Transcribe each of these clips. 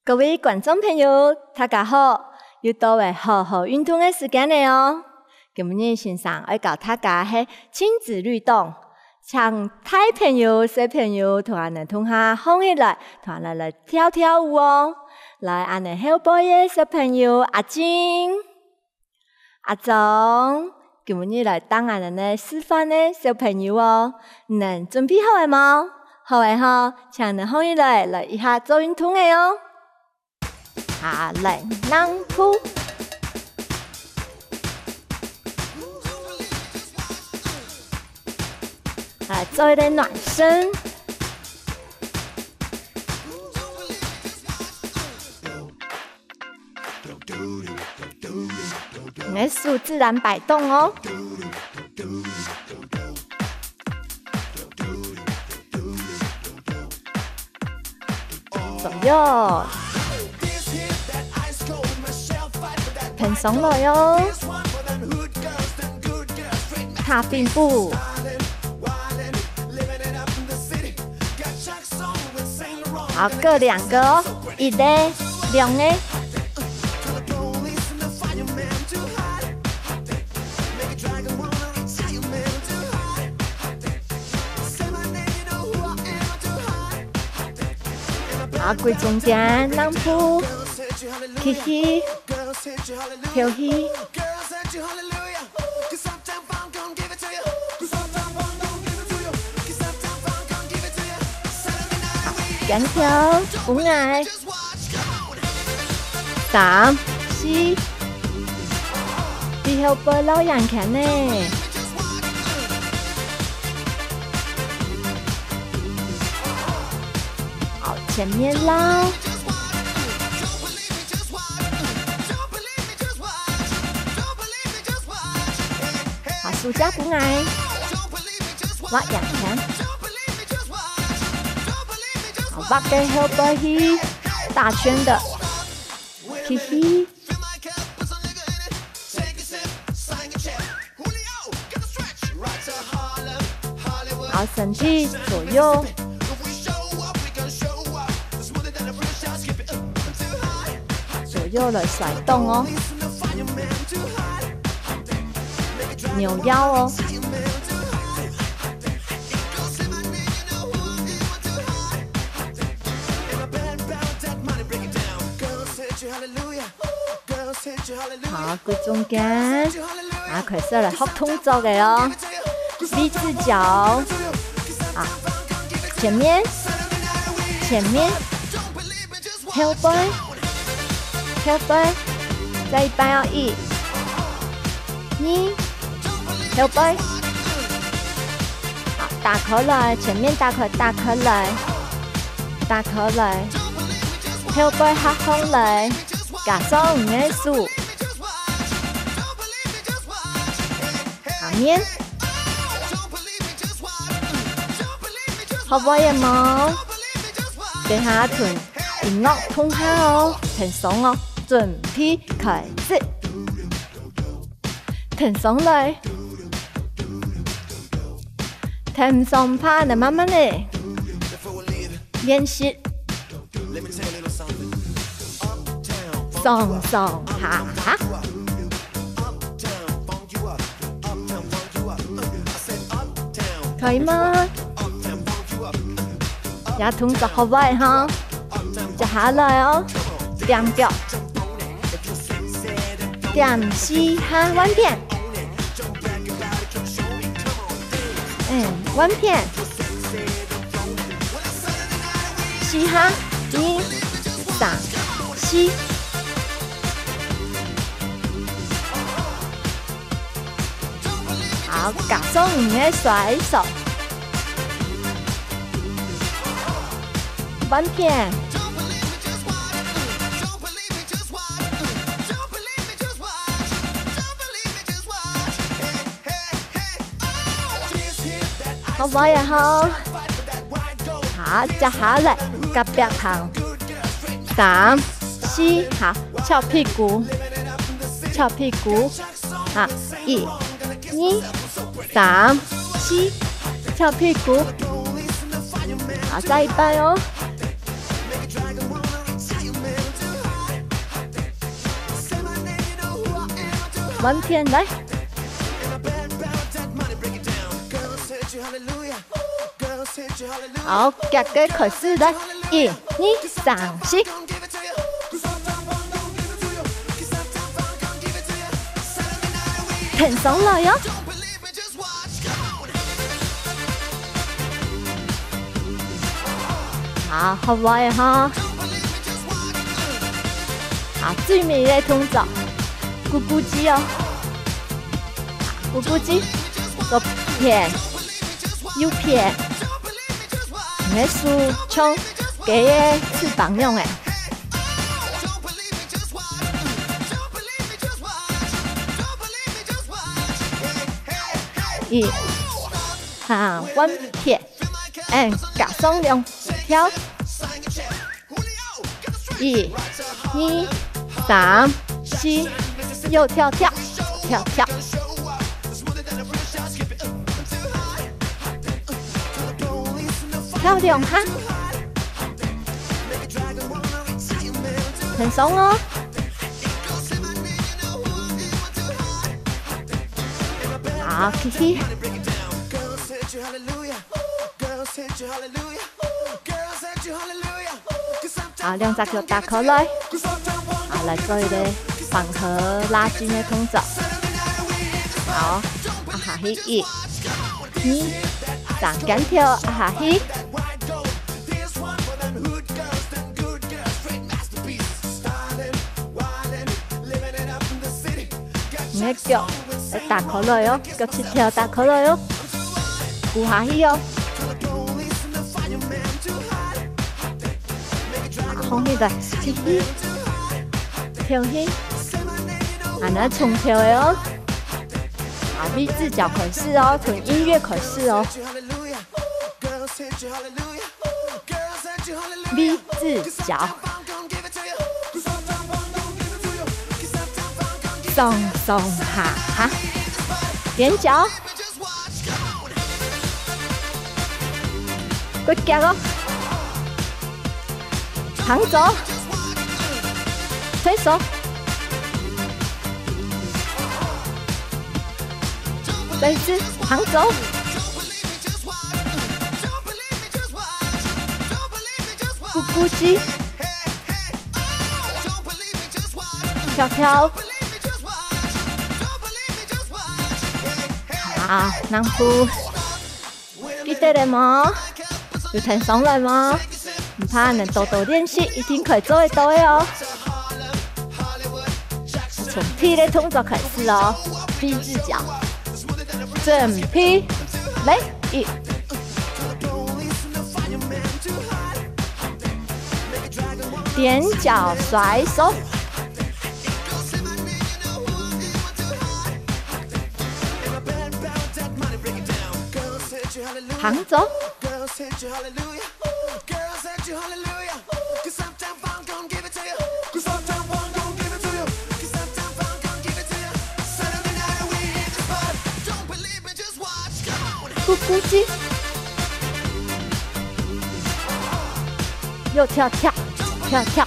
各位观众朋友，大家好！又到为好好运动的时间了哦。今日先生要教大家是亲子律动，请大朋友、小朋友同俺们同下放起来，同俺们来跳跳舞哦。来，俺们后辈的小朋友阿金、阿忠，今日来当俺们的示范的小朋友哦。能准备好了吗？好的哈，请俺们放起来，来一下做运动的哦。下来，让步。来做一点暖身。你的手自然摆动哦。左右。很松了哟，踏并步，好，各两个哦，一个、两个，好，跪中间，让步，嘻嘻。跳起，跟跳，不爱，3、4，最后不老眼看呢。好，前面捞。手下不爱，挖眼前，好，挖背后背去，大圈的，嘻嘻，好，身体左右，左右的甩动哦。扭腰哦，好，跪中间，啊，开始来学动作的哦 ，V 字脚，啊，前面，后背，再一半要1、2。后背，好，打口来，前面打口来，后背下空来，加上5个数，下面，后背的毛，等下臀引落通下哦，很松哦，准备开始，很松来。很松趴的，慢慢的练习，松趴，可以吗？也动作好快哈，接下来哦，点脚，点4下弯片。弯片，4下，1、3、4，好，加上5个甩手，弯片，好快呀好，好，接下来夹壁头，3、4，好，翘屁股，好，1、2、3、4，翘屁股，好，再一半哦，弯片来。好，夹个开始来，1、2、3、4。挺上来哟。好，好歪哈。好，最美的动作，咕咕鸡哦，咕咕鸡，左片，右片，你是像鸡的翅膀用的。1、2、弯片，夹双两跳。1、2、3、4，右跳跳，跳跳。跳2下，很松哦。好，嘻嘻。好，2只腳打開來，好，來做一個緩和拉筋的動作。好，下去1、2、3，緊跳下去。你的腳來打開來哦，腳切跳打開來哦，扶下去哦。放起來，起起，跳起，那重跳的哦。好，V 字腳開始哦，從音樂開始哦。V 字腳，上上下下，踮腳，骨腳哦。旁走，推手，再一次旁走，咕咕鸡，跳跳，好，南部，記得了嗎？有聽上來嗎？唔怕，能多多練習，一定可以做得到的哦。從 P 的動作開始哦 ，V 字腳，正 P， 來1，踮腳甩手，旁走。咕咕雞，右跳跳，跳跳，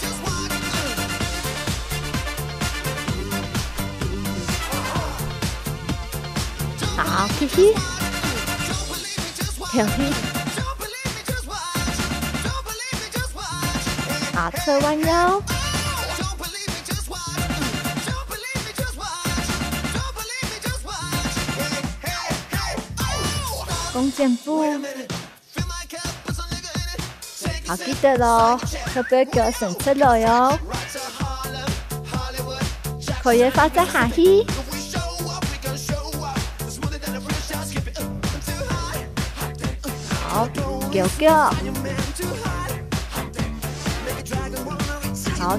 好，嘻嘻，跳起，好，側彎腰。弓箭步，好，記得咯，要不要腳伸出來哦？可以放在下去。好，腳腳，好，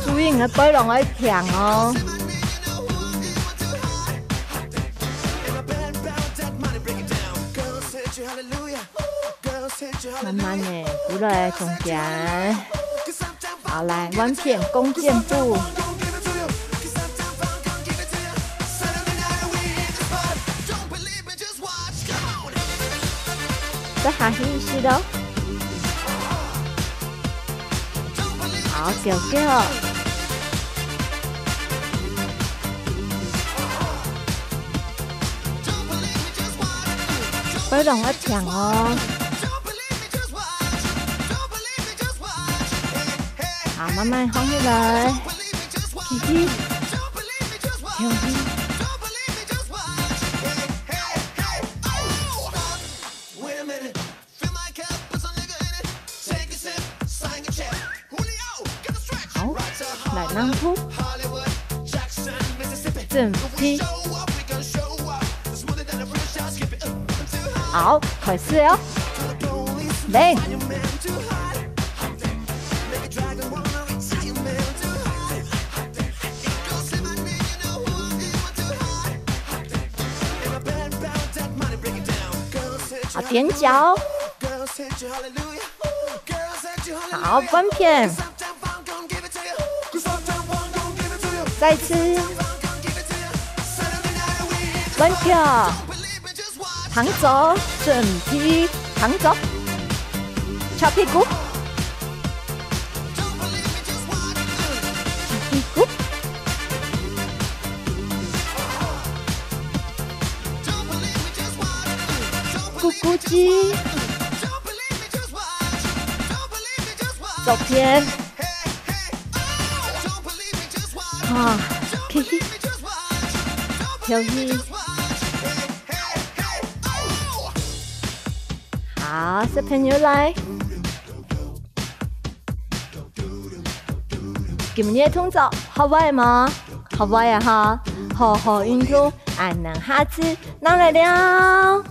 注意你的背囊要平哦。慢慢的扶來中間，好來彎片弓箭步，再下去一些咯，好腳腳，非常的强哦。好，慢慢放起来，嘻嘻，跳起。好，来浪扑，正踢。好，开始哦，来。好，踮脚。好，翻片。再次。翻脚。躺走，正踢，躺走，翘屁股，翘屁股，咕咕鸡，走偏，啊，嘿嘿，跳起。好，小朋友来，今日通早好玩吗？好玩呀哈，好好运动，俺能下次拿来了。